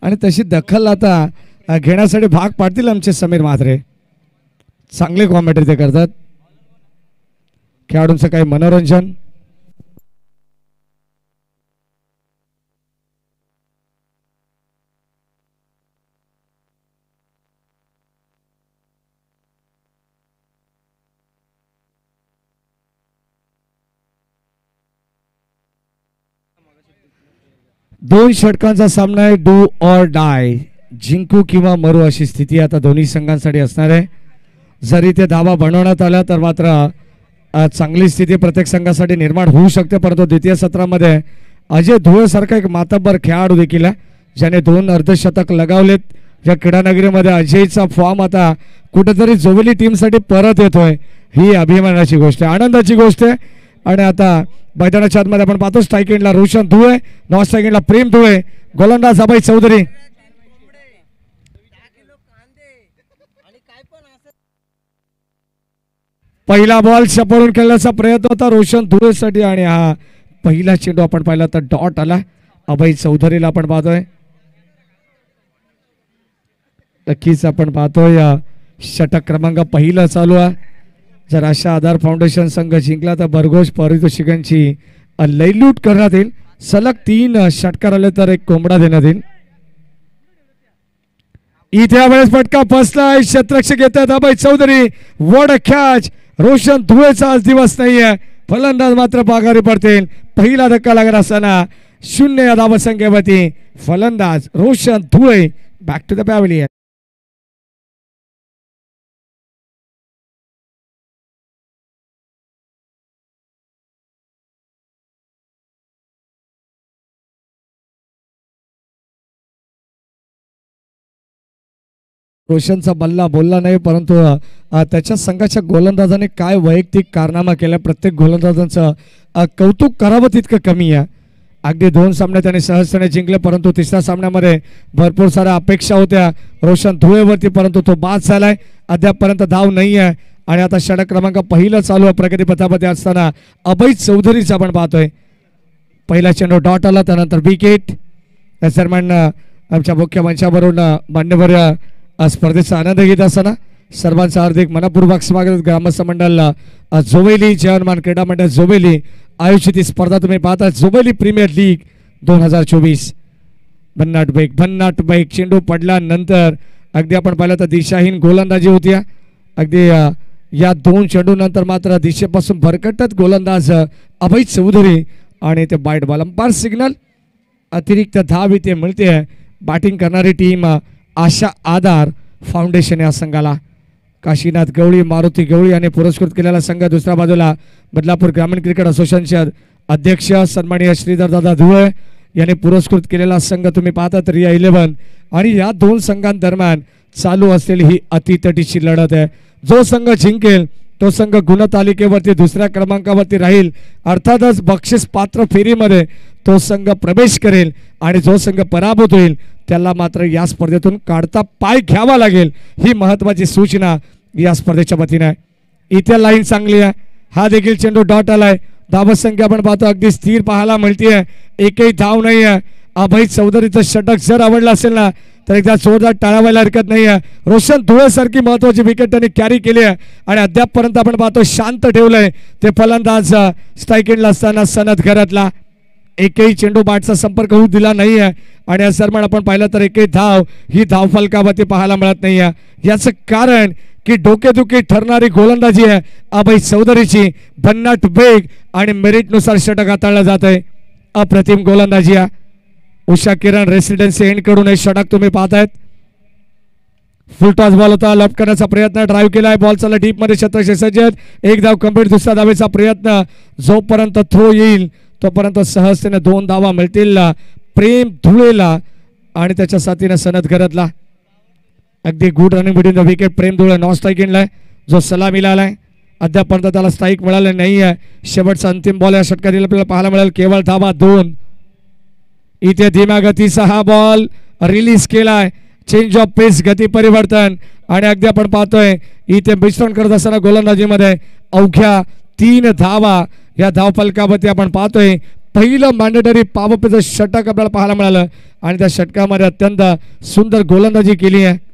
आणि तशी दखल आता घेण्यासाठी भाग पाडतील आमचे समीर म्हात्रे. चांगले कॉमेंट्री ते करतात. खेळाडूंचं काही मनोरंजन. दोन षटकांचा सामना आहे. डू ऑर डाय, जिंकू किंवा मरू अशी स्थिती आता दोन्ही संघांसाठी असणार आहे. जरी ते धावा बनवण्यात आल्या तर मात्र चांगली स्थिती प्रत्येक संघासाठी निर्माण होऊ शकते. परंतु द्वितीय सत्रामध्ये अजय धुळेसारखा एक मातब्बर खेळाडू देखील आहे ज्याने 2 अर्धशतक लगावलेत. या क्रीडानगरीमध्ये अजयचा फॉर्म आता कुठेतरी जोवेली टीमसाठी परत येतोय. ही अभिमानाची गोष्ट आहे, आनंदाची गोष्ट आहे. आणि आता मैदानाच्या आतमध्ये आपण पाहतो स्ट्राईक एंडला रोशन धुळे, नॉन स्ट्राईक एंडला प्रेम धुळे, गोलंदाज अभय चौधरी. पहिला बॉल सपळून खेळण्याचा प्रयत्न होता रोशन धुळेसाठी आणि हा पहिला चेंडू आपण पाहिला तर डॉट आला अभय चौधरीला. आपण पाहतोय नक्कीच आपण पाहतोय षटक क्रमांक पहिला चालू आहे. जर अशा आधार फाउंडेशन संघ जिंकला तर भरघोस पारितोषिकांची लयलूट करण्यात येईल. सलग 3 षटकार आले तर एक कोंबडा देण्यात येईल. इथे वेळेस फटका फसलाय, क्षेत्ररक्षक येतात अभय चौधरी. वड कॅच. रोशन धुळेचा आज दिवस नाहीये, फलंदाज मात्र पागारी पडतील. पहिला धक्का लागत असताना 0 या धावसंख्येवरती फलंदाज Roshan Dhule back to the pavilion. रोशनचा बल्ला बोलला नाही, परंतु त्याच्या संघाच्या गोलंदाजाने काय वैयक्तिक कारनामा केला प्रत्येक गोलंदाजांचं कौतुक करावं तितकं कमी आहे. अगदी 2 सामने त्याने सहजतेने जिंकले, परंतु तिसऱ्या सामन्यामध्ये भरपूर साऱ्या अपेक्षा होत्या रोशन धुळेवरती, परंतु तो बाद झालाय. अद्यापपर्यंत धाव नाही आहे. आणि आता षटक क्रमांक पहिला चालू आहे प्रगती पथामध्ये असताना अभय चौधरीचा आपण पाहतोय. पहिला चेंडू डॉट आला, त्यानंतर विकेट. या दरम्यान आमच्या मुख्य मंचावरून मान्यवर स्पर्धेचा आनंद घेत असताना सर्वांचं हार्दिक मनपूर्वक स्वागत. ग्रामस्थ मंडळ जोवेली, जयमान क्रीडा मंडळ जोवेली आयोजित ही स्पर्धा तुम्ही पाहता. Joveli premier league 2024. भन्नाट बेग चेंडू पडल्यानंतर अगदी आपण पाहिलं तर दिशाहीन गोलंदाजी होती. अगदी या 2 चेंडू नंतर मात्र दिशेपासून भरकटत गोलंदाज अभय चौधरी आणि ते बाईट बॉल. Umpire signal. अतिरिक्त धाव इथे मिळते. बॅटिंग करणारी टीम आशा आधार फाउंडेशन या संघाला. काशीनाथ गवळी, मारुती गवळी यांनी पुरस्कृत केलेला संघ. दुसऱ्या बाजूला बदलापूर ग्रामीण क्रिकेट असोसिएशनचे अध्यक्ष सन्माननीय श्रीधर दादा धुळे यांनी पुरस्कृत केलेला संघ तुम्ही पाहता रिया 11. आणि या 2 संघांदरम्यान चालू असलेली ही अतितटीची लढत आहे. जो संघ जिंकेल तो संघ गुणतालिकेवरती 2ऱ्या क्रमांकावरती राहील. अर्थातच बक्षीस पात्र फेरीमध्ये तो संघ प्रवेश करेल आणि जो संघ पराभूत होईल त्याला मात्र या स्पर्धेतून काढता पाय घ्यावा लागेल. ही महत्वाची सूचना या स्पर्धेच्या वतीने आहे. इथे लाईन चांगली आहे. हा देखील चेंडू डॉट आलाय. धावसंख्या आपण पाहतो अगदी स्थिर पाहायला मिळते. एकही धाव नाही आहे. अभय चौधरीचं षटक जर आवडलं असेल ना तर एकदा जोरदार टाळावायला हरकत नाही आहे. रोशन धुळेसारखी महत्वाची विकेट त्यांनी कॅरी केली आहे आणि अद्यापपर्यंत आपण पाहतो शांत ठेवलंय ते फलंदाज स्ट्राईक एंडला असताना सनद घरातला. एकही चेंडू बॅटचा संपर्क होऊ दिला नाही आहे आणि या दरम्यान आपण पाहिलं तर एकही धाव ही धावफलकावरती पाहायला मिळत नाही आहे. याचं कारण की डोकेदुखी ठरणारी गोलंदाजी आहे अभय चौधरीची. भन्नाट वेग आणि मेरिटनुसार षटक हाताळलं जात आहे. अप्रतिम गोलंदाजी आहे. उषा किरण रेसिडेन्सी एंड कडून हे षटक तुम्ही पाहतायत. फुल टॉस बॉल होता. लॉफ्ट करण्याचा प्रयत्न ड्राईव्ह केलाय. बॉल चालला डीप मध्ये. क्षेत्ररक्षक सज्ज. एक धाव कंप्लीट. दुसऱ्या धावेचा प्रयत्न. जोपर्यंत थ्रो येईल तोपर्यंत सहजतेने 2 धावा मिळतील प्रेम धुळेला आणि त्याच्या साथीने सनद घरातला. अगदी good running between the wicket. Prem Dhule non strike एंडला जो सलामीला आलाय. अद्यापर्यंत त्याला स्ट्राईक मिळाले नाही आहे. शेवटचा अंतिम बॉल या षटकात आपल्याला पाहायला मिळेल. केवळ धावा 2. इथे धीम्या गतीचा हा बॉल रिलीज केलाय. चेंज ऑफ पेस, गती परिवर्तन. आणि अगदी आपण पाहतोय इथे मिश्रण करत असताना गोलंदाजीमध्ये अवघ्या 3 धावा या धावफलकावरती आपण पाहतोय. पहिलं मॅन्डेटरी पॉवर षटक आपल्याला पाहायला मिळालं आणि त्या षटकामध्ये अत्यंत सुंदर गोलंदाजी केली आहे.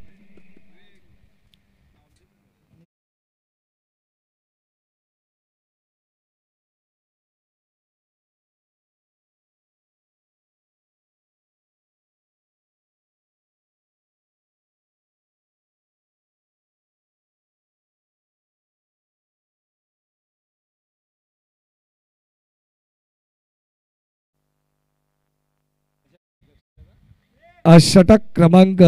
षटक क्रमांक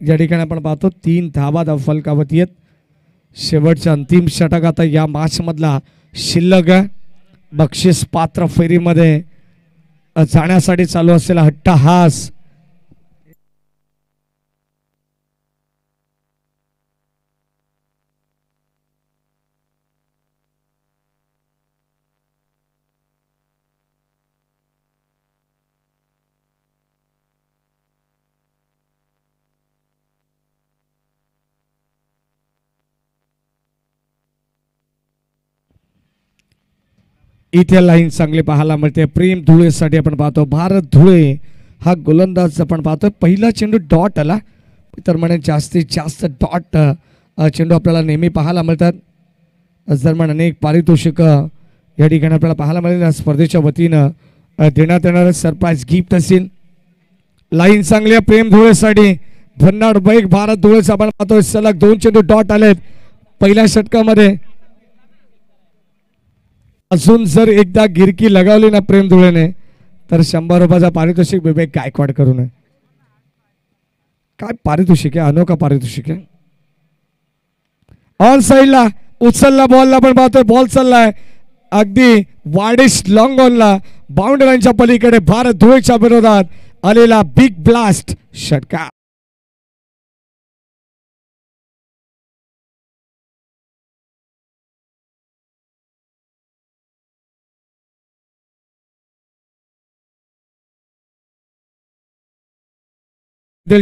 या ठिकाणी आपण पाहतो 3 धावा फलकावती आहेत. शेवटच्या अंतिम षटक आता या मॅच मधला शिल्लक आहे. बक्षीस पात्र फेरीमध्ये जाण्यासाठी चालू असलेला हट्टहास इथे लाईन चांगली पाहायला मिळते. प्रेम धुळेसाठी आपण पाहतो. भारत धुळे हा गोलंदाज आपण पाहतो. पहिला चेंडू डॉट आला तर म्हणे जास्तीत जास्त डॉट चेंडू आपल्याला नेहमी पाहायला मिळतात. दरम्यान अनेक पारितोषिक या ठिकाणी आपल्याला पाहायला मिळेल. या स्पर्धेच्या वतीनं देण्यात येणारे सरप्राईज गिफ्ट असेल. लाईन चांगली आहे प्रेम धुळेसाठी. भन्नाड बैक भारत धुळेचा आपण पाहतोय. सलग 2 चेंडू डॉट आलेत पहिल्या षटकामध्ये. अजून जर एकदा गिरकी लगावली ना प्रेम धुळेने तर 100 रुपयाचा पारितोषिक विवेक गायकवाड करू नये. काय पारितोषिक आहे, अनोखा पारितोषिक आहे. ऑन साइडला उचलला बॉलला पण पाहतोय. बॉल चाललाय अगदी वाडिश लॉंग ऑनला बाउंड्रीच्या पलीकडे. भारत धुळेच्या विरोधात आलेला बिग ब्लास्ट षटकार.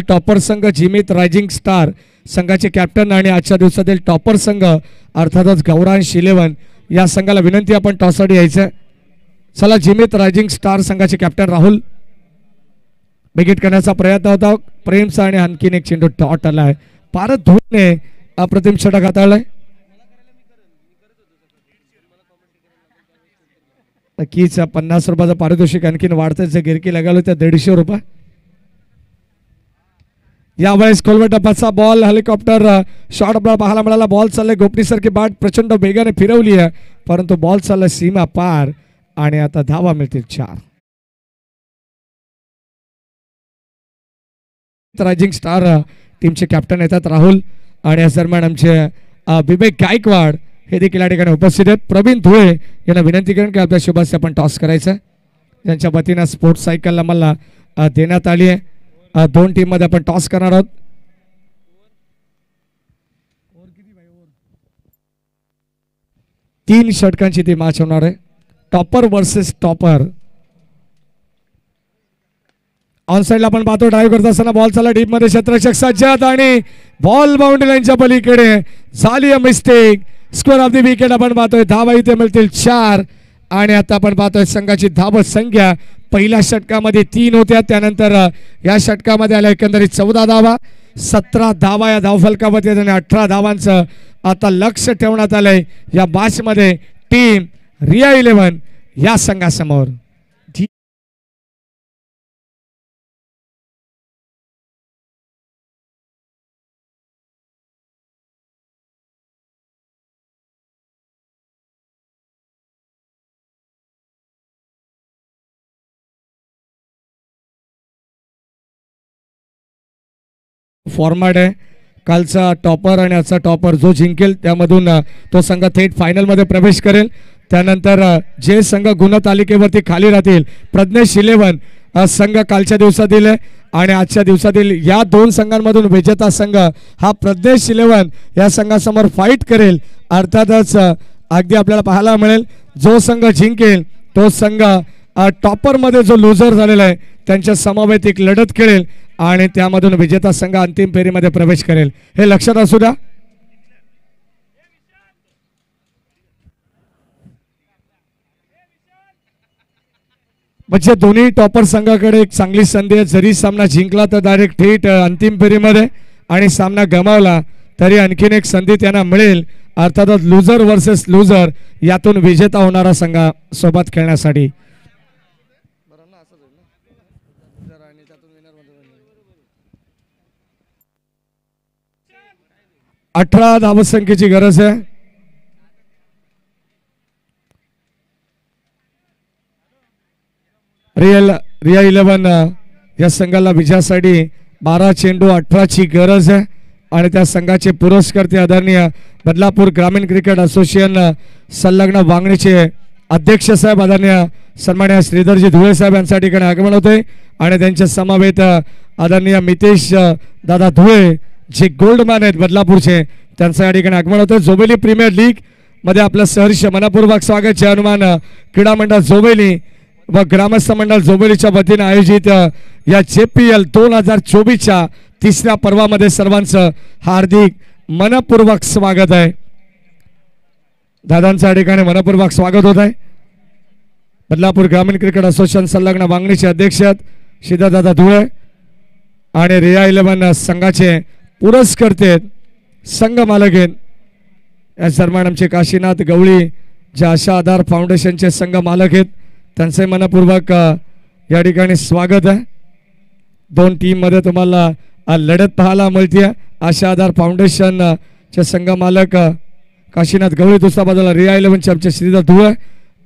टॉपर संघ जिमित रायझिंग स्टार संघाचे कॅप्टन आणि आजच्या दिवसातील टॉपर संघ अर्थातच गौरांश 11 या संघाला विनंती आपण टॉससाठी यायचं. चला जिमित रायझिंग स्टार संघाचे कॅप्टन राहुल विकेट करण्याचा प्रयत्न होता प्रेमचा आणि आणखीन एक चेंडू डॉट आलाय. भारत धुळेने अप्रतिम षटक हाताळलाय. नक्कीच 50 रुपयाचा पारितोषिक आणखीन वाढतंय. जे गिरकी लगावलं त्या 150 रुपये. यावेळेस खोलवर टप्प्याचा बॉल हेलिकॉप्टर शॉट आपल्याला पाहायला मिळाला. बॉल चालले गोपनीसारखी बॅट प्रचंड वेगाने फिरवली आहे परंतु बॉल चालला सीमा पार आणि आता धावा मिळतील 4. रायझिंग स्टार टीमचे कॅप्टन येतात राहुल आणि या दरम्यान आमचे विवेक गायकवाड हे देखील या ठिकाणी उपस्थित आहेत. प्रवीण धुळे यांना विनंती करेन की आपल्या शुभास आपण टॉस करायचं. त्यांच्या वतीनं स्पोर्ट्स सायकल मला देण्यात आली आहे. 2 टीम मध्ये आपण टॉस करणार आहोत. तीन षटकांची ती मॅच होणार आहे. Topper versus topper. ऑन साइडला आपण पाहतो ड्राईव्ह करत असताना बॉल चालला डीप मध्ये. क्षेत्ररक्षक सज्जाद आणि बॉल बाउंड्री लाईनच्या पलीकडे झाली mistake. Score of the wicket आपण पाहतोय. धावा इथे मिळतील 4 आणि आता आपण पाहतोय संघाची धाव संख्या पहिल्या षटकामध्ये 3 होत्या. त्यानंतर या षटकामध्ये आल्या एकंदरीत 14 धावा. 17 धावा या धावफलकामध्ये आणि 18 धावांचं आता लक्ष ठेवण्यात आलंय या मॅच मध्ये टीम रिया 11 या संघासमोर. फॉर्मॅट आहे कालचा टॉपर आणि आजचा टॉपर. जो जिंकेल त्यामधून तो संघ थेट फायनल मध्ये प्रवेश करेल. त्यानंतर जे संघ गुणतालिकेवरती खाली राहतील प्रज्ञेश 11 संघ कालच्या दिवसातील आणि आजच्या दिवसातील या 2 संघांमधून विजेता संघ हा प्रज्ञेश 11 या संघासमोर फाईट करेल. अर्थातच अगदी आपल्याला पाहायला मिळेल जो संघ जिंकेल तो संघ टॉपर मध्ये जो लुझर झालेला आहे त्यांच्या समवेत एक लढत खेळेल आणि त्यामधून विजेता संघ अंतिम फेरीमध्ये प्रवेश करेल. हे लक्षात असू द्या. म्हणजे दोन्ही टॉपर संघाकडे एक चांगली संधी आहे. जरी सामना जिंकला तर डायरेक्ट थेट अंतिम फेरीमध्ये, आणि सामना गमावला तरी आणखीन एक संधी त्यांना मिळेल, अर्थातच लुझर वर्सेस लुझर यातून विजेता होणारा संघासोबत खेळण्यासाठी. 18 धावसंख्येची गरज आहे. रिया 11 या संघाला विजयासाठी 12 चेंडू 18 ची गरज आहे, आणि त्या संघाचे पुरस्कर्ते आदरणीय बदलापूर ग्रामीण क्रिकेट असोसिएशन संलग्न वांगणीचे अध्यक्ष साहेब आदरणीय सन्माननीय श्रीधरजी धुळे साहेब यांच्या ठिकाणी आगमन होते, आणि त्यांच्या समवेत आदरणीय मितेश दादा धुळे जे गोल्डमॅन आहेत बदलापूरचे, त्यांचं या ठिकाणी आगमन होतं. जोबेली प्रीमियर लीग मध्ये आपलं सहर्ष मनपूर्वक स्वागत. जय हनुमान क्रीडा मंडळ जोबेली व ग्रामस्थ मंडळ जोबेलीच्या वतीने आयोजित या JPL 2024च्या तिसऱ्या पर्वामध्ये सर्वांचं हार्दिक मनपूर्वक स्वागत आहे. दादांच्या ठिकाणी मनपूर्वक स्वागत होत आहे. बदलापूर ग्रामीण क्रिकेट असोसिएशन संलग्न वांगणीचे अध्यक्ष श्रीधर दादा धुळे आणि रिया 11 संघाचे पुरस्कर्ते संघ मालक आहेत या सन्मान आमचे काशीनाथ गवळी जे आशा आधार फाउंडेशनचे संघ मालक आहेत, त्यांचे मनपूर्वक या ठिकाणी स्वागत आहे. दोन टीम मध्ये तुम्हाला लढत पाहायला मिळते. आशा आधार फाउंडेशन चे संघ मालक काशीनाथ गवळी, दुसऱ्या बाजूला रिया 11 चे आमचे श्रीधर धुळे,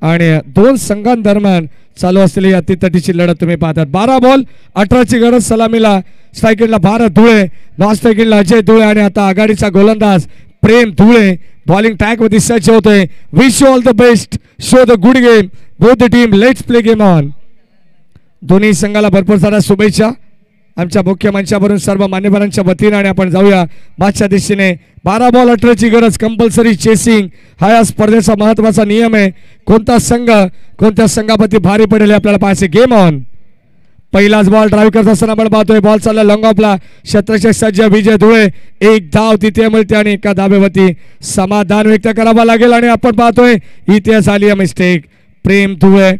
आणि दोन संघांदरम्यान चालू असलेली अतितटीची लढत तुम्ही पाहतात. 12 बॉल 18 ची गरज. सलामीला स्ट्रायकिंगला भारत धुळे, नॉन स्ट्रायकिंगला अजय धुळे, आणि आता आघाडीचा गोलंदाज प्रेम धुळे बॉलिंग ट्रॅक मध्ये सज्ज होतोय. Wish you all the best, show the good game, both the team, let's play game on. दोन्ही संघाला भरपूर साऱ्या शुभेच्छा आमच्या मुख्य मंचावरून सर्व मान्यवरांच्या वतीने. आणि आपण जाऊया मागच्या दिशेने. 12 बॉल 18 ची गरज. कंपल्सरी चेसिंग हा या स्पर्धेचा महत्वाचा नियम आहे. कोणता संघ कोणत्या संघापती भारी पडेल हे आपल्याला पाहायचे. Game on. पहिलाच बॉल ड्राईव्ह करत असताना आपण पाहतोय बॉल चालला लॉंग ऑफला. क्षेत्ररक्षक सज्ज विजय धुळे, एक धाव तिथे मिळते आणि एका धावेवरती समाधान व्यक्त करावं लागेल. आणि आपण पाहतोय इथे झाली मिस्टेक. प्रेम धुळे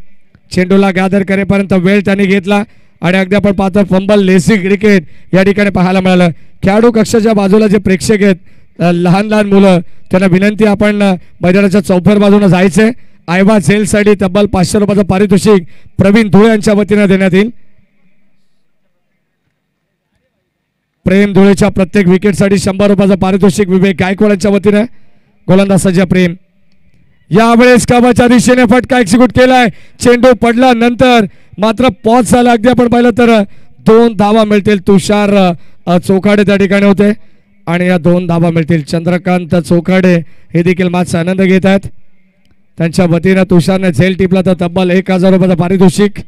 चेंडूला गॅदर करेपर्यंत वेळ त्यांनी घेतला, आणि अगदी आपण पाहतो फंबल लेसी क्रिकेट या ठिकाणी पाहायला मिळालं. खेळाडू कक्षाच्या बाजूला जे प्रेक्षक आहेत लहान लहान मुलं, त्यांना विनंती आपण मैदानाच्या चौफेर बाजूने जायचे. आयवा झेलसाठी तब्बल 500 रुपयाचं पारितोषिक प्रवीण धुळे यांच्या वतीने देण्यात येईल. प्रेम धुळेच्या प्रत्येक विकेटसाठी 100 रुपयाचं पारितोषिक विवेक गायकवाड यांच्या वतीने. गोलंदाज सज्ज प्रेम यावेळेस कामाच्या दिशेने फटका एक्झिक्यूट केलाय. चेंडू पडला नंतर मात्र पॉज झाला. अगदी आपण पाहिलं तर 2 धावा मिळतील. तुषार चोखाडे त्या ठिकाणी होते, आणि या 2 धावा मिळतील. चंद्रकांत चोखाडे हे देखील मॅचचा आनंद घेत आहेत. त्यांच्या वतीने तुषारने झेल टिपला तर तब्बल 1000 रुपयाचं पारितोषिक.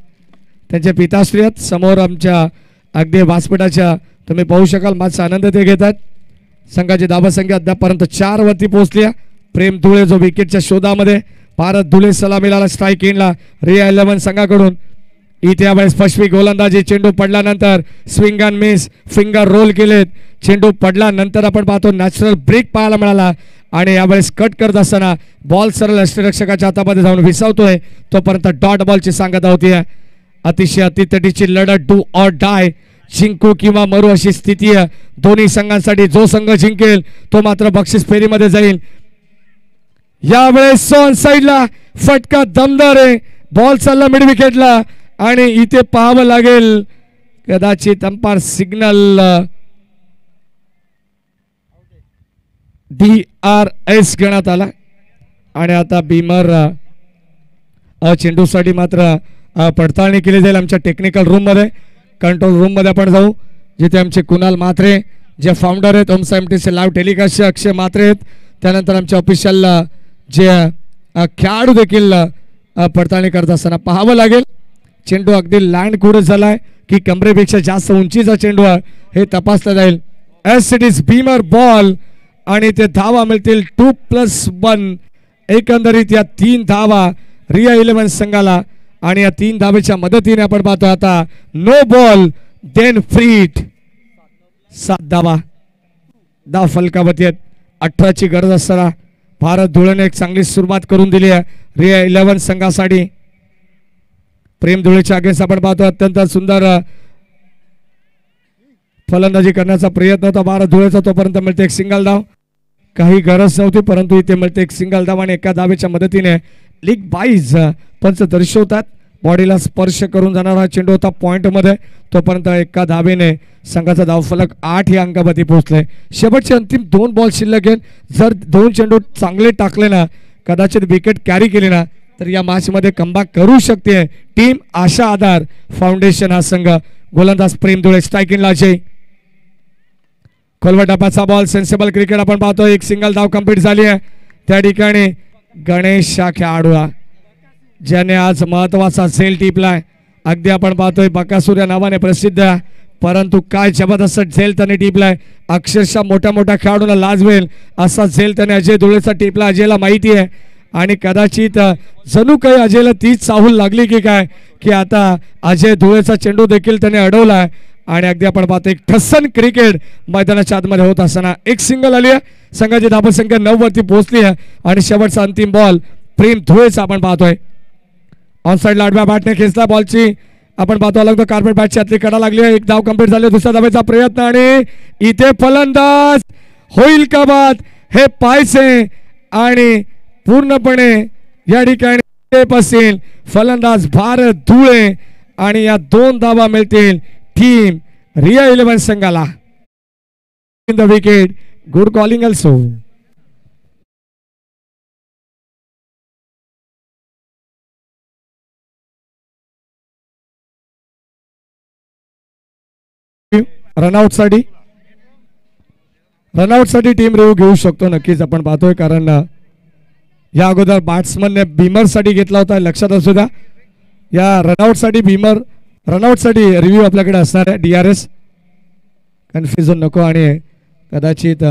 त्यांचे पिताश्री आहेत समोर आमच्या अगदी व्यासपीठाच्या, तुम्ही पाहू शकाल. मॅचचा आनंद ते घेत आहेत. संघाची धावा संख्या अद्यापर्यंत 4 वरती पोहोचली. प्रेम धुळे जो विकेटच्या शोधामध्ये. भारत धुळे सलामीला स्ट्राईक इनला रिया 11 संघाकडून. इथे यावेळेस फशवी गोलंदाजी. चेंडू पडल्यानंतर swing and miss, finger roll केलेत. चेंडू पडल्यानंतर आपण पाहतो नॅचरल ब्रेक पाहायला मिळाला, आणि यावेळेस कट करत असताना बॉल सरळ यष्टिरक्षकाच्या हातामध्ये जाऊन विसावतोय. तोपर्यंत डॉट बॉलची सांगता होती. अतिशय अतितटीची लढत, डू ऑर डाय, जिंकू किंवा मरू अशी स्थिती आहे दोन्ही संघांसाठी. जो संघ जिंकेल तो मात्र बक्षीस फेरीमध्ये जाईल. यावेळेस ऑन साइडला फटका दमदार आहे. बॉल चालला मिड विकेटला, आणि इथे पाहावं लागेल कदाचित अंपायर सिग्नल DRS घेण्यात आला, आणि आता बीमर चेंडूसाठी मात्र पडताळणी केली जाईल आमच्या टेक्निकल रूम मध्ये. कंट्रोल रूम मध्ये आपण जाऊ, जिथे आमचे कुणाल म्हात्रे जे फाउंडर आहेत ओमसा MTC लाईव्ह टेलिकास्टचे अक्षय म्हात्रे आहेत. त्यानंतर आमच्या ऑफिशियल जे खेळाडू देखील पडताळणी करत असताना पाहावं लागेल. चेंडू अगदी लँड कुठे झालाय की कमरेपेक्षा जास्त उंचीचा चेंडू आहे हे तपासलं जाईल. S it is Beamer ball, आणि ते धावा मिळतील 2+1. एकंदरीत या 3 धावा रिया 11 संघाला, आणि या 3 धावेच्या मदतीने आपण पाहतो आता no ball then free hit. 7 धावा धाव फलकावती आहेत. 18 ची गरज असताना भारत धुळेने एक चांगली सुरुवात करून दिली आहे रिया 11 संघासाठी. प्रेम धुळेच्या अगेन्स्ट आपण पाहतो अत्यंत सुंदर फलंदाजी करण्याचा प्रयत्न होता भारत धुळेचा, तोपर्यंत मिळते एक सिंगल धाव. काही गरज नव्हती परंतु इथे मिळते एक सिंगल धाव आणि एका धावेच्या मदतीने लीग वाईज पंच दर्शवतात. बॉडीला स्पर्श करून जाणारा चेंडू होता पॉइंट मध्ये, तोपर्यंत एका धावेने संघाचा धावफलक 8 या अंकावरती पोहोचले. शेवटचे अंतिम 2 बॉल शिल्लक आहेत. जर 2 चेंडू चांगले टाकले ना, कदाचित विकेट कॅरी केली ना, तर या मॅच मध्ये कमबॅक करू शकते टीम आशा आधार फाउंडेशन हा संघ. गोलंदाज प्रेम धुळे स्ट्रायकिंगला अजय. खोलवर टप्प्याचा बॉल सेन्सेबल क्रिकेट आपण पाहतो. एक सिंगल धाव कंप्लीट झाली आहे. त्या ठिकाणी गणेश खेळाडू ज्याने आज महत्वाचा झेल टिपलाय. अगदी आपण पाहतोय बकासूर या नावाने प्रसिद्ध आहे, परंतु काय जबरदस्त झेल त्याने टिपलाय. अक्षरशः मोठ्या मोठ्या खेळाडूंना लाजवेल असा झेल त्याने अजय धुळेचा टिपला. अजयला माहिती आहे आणि कदाचित जणू काही अजयला तीच चाहूल लागली की काय की आता अजय धुळेचा चेंडू देखील त्याने अडवलाय आणि अगदी आपण पाहतो एक ठसन क्रिकेट मैदानाच्या आतमध्ये होत असताना एक सिंगल आली आहे. संघाची धावसंख्या 9 वरती पोहोचली आहे आणि शेवटचा अंतिम बॉल प्रेम धुळेचा आपण पाहतोय. ऑन साइड आडव्या बॅटने खेचला बॉलची आपण पाहतो अलग कार्पेट बॅटची आतली कडा लागली आहे. एक धाव कंप्लीट झाली. दुसऱ्या धावेचा प्रयत्न आणि इथे फलंदाज होईल का बाद हे पाहायचे आणि पूर्णपणे या ठिकाणी असेल फलंदाज भारत धुळे आणि या 2 धावा मिळतील टीम रिया 11 संघाला. In the wicket good calling also. Run out साठी टीम रिव्ह्यू घेऊ शकतो नक्कीच आपण पाहतोय, कारण या अगोदर बॅट्समनने बीमर साठी घेतला होता. लक्षात असू द्या या रनआउट साठी रिव्ह्यू आपल्याकडे असणार आहे. DRS कन्फ्युजन नको आणि कदाचित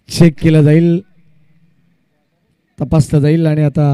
चेक केलं जाईल, तपासलं जाईल आणि आता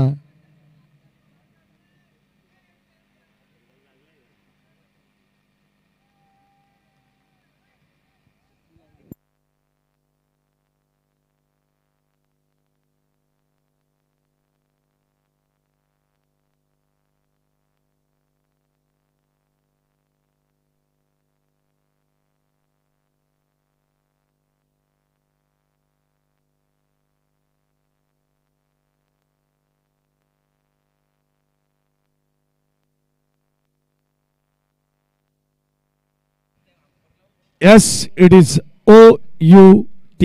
Yes, it is OUT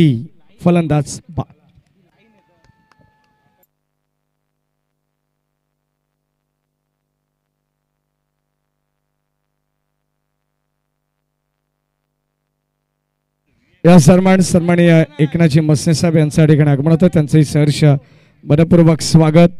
फलंदाज बाद. या सन्माननीय एकनाथजी मसने साहेब यांच्या ठिकाणी आगमन होतं. त्यांचंही सहर्ष मनपूर्वक स्वागत.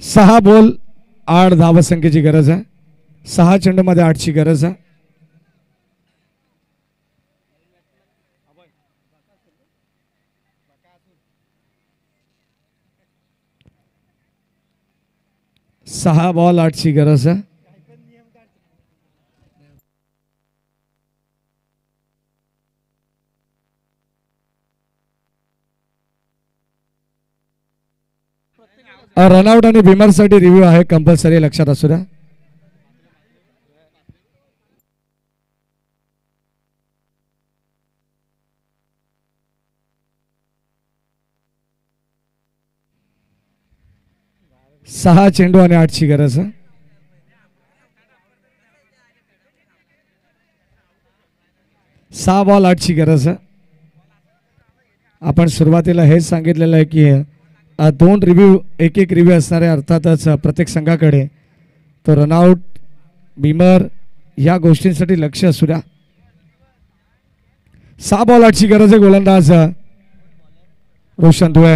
सहा बॉल 8 धावसंख्येची गरज आहे. 6 चेंडू मध्ये 8 ची गरज आहे. सहा बॉल 8 ची गरज आहे. रनआउट आणि बिमर साठी रिव्ह्यू आहे कंपल्सरी, लक्षात असू द्या. सहा चेंडू आणि 8 ची गरज आहे. सहा बॉल 8 ची गरज आहे. आपण सुरुवातीला हेच सांगितलेलं आहे की 2 रिव्ह्यू एक रिव्ह्यू असणारे अर्थातच प्रत्येक संघाकडे. तो रनआउट बिमर या गोष्टींसाठी लक्ष असू द्या. 6 बॉल 8 ची गरज आहे. गोलंदाज रोशन धुळे.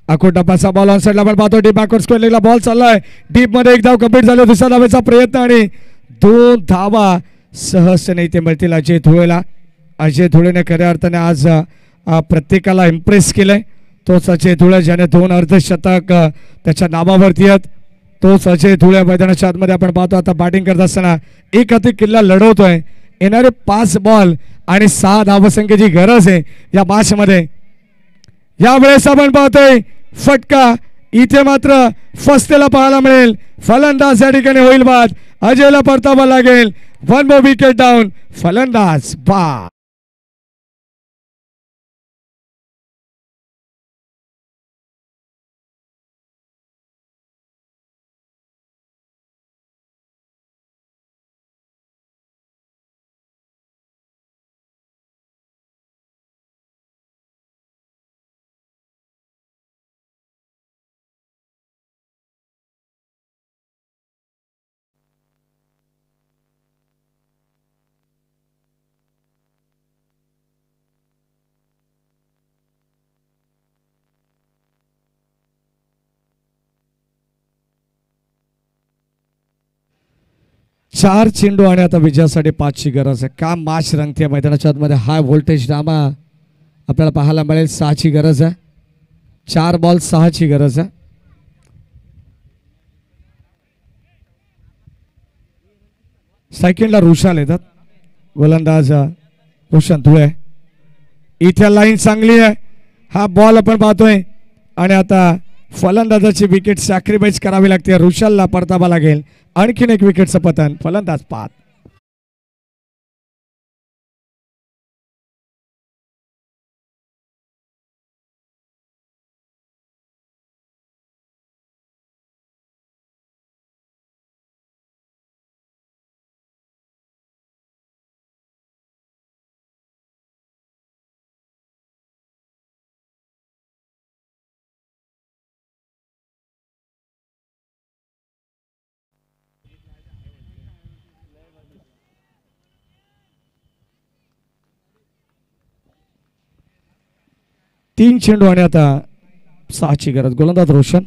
आखो टप्प्याचा बॉल ऑन साइडला आपण पाहतो. डीप बॅकवर्ड स्क्वेअर लेगला बॉल चाललाय. डीप मध्ये एक धाव कंप्लीट झाली. दुसऱ्या धावेचा प्रयत्न आणि 2 धावा सहजतेने इथे मिळतील अजय धुळेला. अजय धुळेने खऱ्या अर्थाने आज प्रत्येकाला इम्प्रेस केलंय. तोच अजय धुळे ज्याने 2 अर्धशतक त्याच्या नावावरती आहेत. तोच अजय धुळे मैदानाच्या आतमध्ये आपण पाहतो. आता बॅटिंग करत असताना एक हाती किल्ला लढवतोय. येणारे 5 बॉल आणि 6 धावसंख्येची गरज आहे या मॅच मध्ये. यावेळेस आपण पाहतोय फटका इथे मात्र फसलेला पाहायला मिळेल. फलंदाज या ठिकाणी होईल बाद. अजयला परतावा लागेल. 1 मोर विकेट डाऊन. फलंदाज बाद. चार चेंडू आणि आता विजयासाठी 5 ची गरज आहे. का मॅच रंगते मैदानाच्या आतमध्ये. हाय व्होल्टेज ड्रामा आपल्याला पाहायला मिळेल. 6 ची गरज आहे. 4 बॉल 6 ची गरज आहे. सेकंडला रुशाल येतात. गोलंदाज रोशन धुळे. इथे लाईन चांगली आहे. हा बॉल आपण पाहतोय आणि आता फलंदाजाची विकेट सॅक्रिफाईस करावी लागते. रुशालला परतावा लागेल. आणखीन एक विकेटचं पतन. फलंदाज बाद. तीन चेंडू आणि आता 6 ची गरज. गोलंदाज रोशन.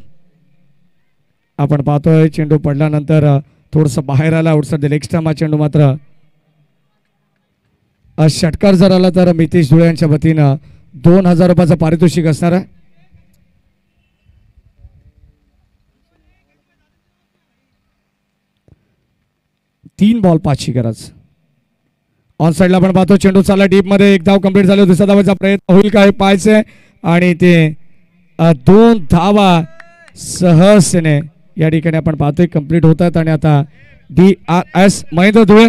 आपण पाहतोय चेंडू पडल्यानंतर थोडंसं बाहेर आला आउटसाइड दिला. एक्स्ट्रा मा चेंडू मात्र षटकार जर आला तर मितेश धुळे यांच्या वतीनं 2000 रुपयाचं पारितोषिक असणार आहे. तीन बॉल 5 ची गरज. ऑन साइडला आपण पाहतो चेंडू चालला डीप मध्ये. एक धाव कंप्लीट झाली. दुसऱ्या धावाचा प्रयत्न होईल काय पाहायचे आणि ते 2 धावा सहजने या ठिकाणी आपण पाहतोय कंप्लीट होतात. आणि आता DRS महेंद्र धुळे.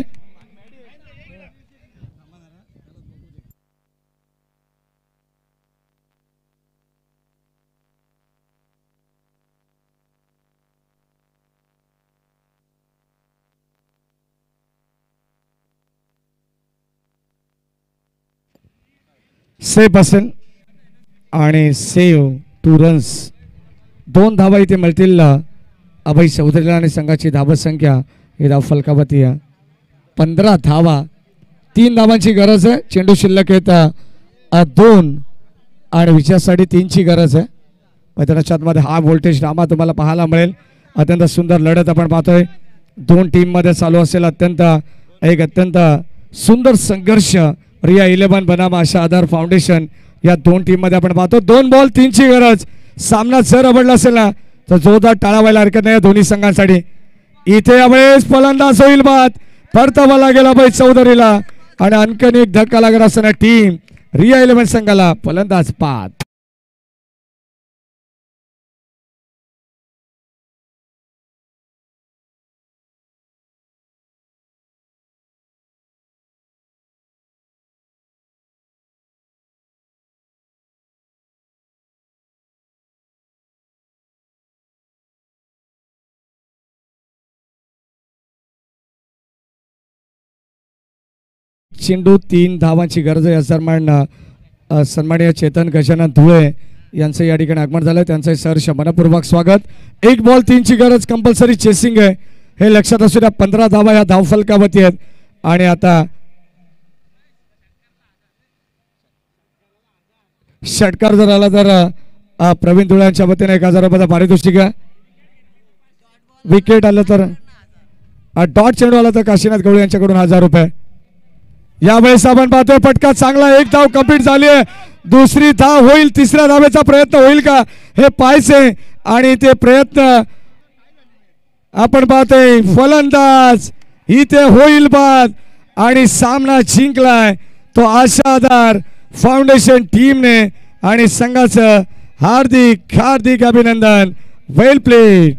सेफ असेल आणि सेव्ह 2 रन्स. 2 धावा इथे मिळतील अभय चौधरीला आणि संघाची धावसंख्या ही धाव फलकावती आहे 15 धावा. 3 धावांची गरज आहे. चेंडू शिल्लक आहेत 2 आणि विजयासाठी 3 ची गरज आहे. मैदानाच्या आतमध्ये हा व्होल्टेज ड्रामा तुम्हाला पाहायला मिळेल. अत्यंत सुंदर लढत आपण पाहतोय. 2 टीम मध्ये चालू असेल अत्यंत सुंदर संघर्ष. रिया 11 बनाम आशा आधार फाउंडेशन या 2 टीम मध्ये आपण पाहतो. 2 बॉल 3 ची गरज. सामना जर आवडला असेल ना तर जोरदार टाळा व्हायला हरकत नाही दोन्ही संघांसाठी. इथे यावेळेस फलंदाज होईल बाद. परतावा लागेल अभय चौधरीला आणि आणखीन एक धक्का लागत असताना टीम रिया 11 संघाला. फलंदाज बाद. चेंडू 3 धावांची गरज आहे. सन्माननीय चेतन गजानन धुळे यांचं या ठिकाणी आगमन झालं. त्यांचं सहर्ष मनपूर्वक स्वागत. 1 बॉल 3 ची गरज. कंपल्सरी चेसिंग आहे हे लक्षात असू द्या. 15 धावा या धाव फलकावती आहेत. आणि आता षटकार जर आला तर प्रवीण धुळे यांच्या वतीने 1000 रुपयाचा पारितोषिक आहे. विकेट आलं तर डॉट चेंडू आला तर काशीनाथ गवळी यांच्याकडून 1000 रुपये. यावेळेस आपण पाहतोय फटका चांगला. 1 धाव कंप्लीट झाली आहे. दुसरी धाव होईल, तिसऱ्या धावेचा प्रयत्न होईल का हे पाहायचे आणि ते प्रयत्न आपण पाहतोय. फलंदाज इथे होईल बाद आणि सामना जिंकलाय तो आशाधार फाउंडेशन टीमने आणि संघाचं हार्दिक हार्दिक अभिनंदन. वेल प्लेड.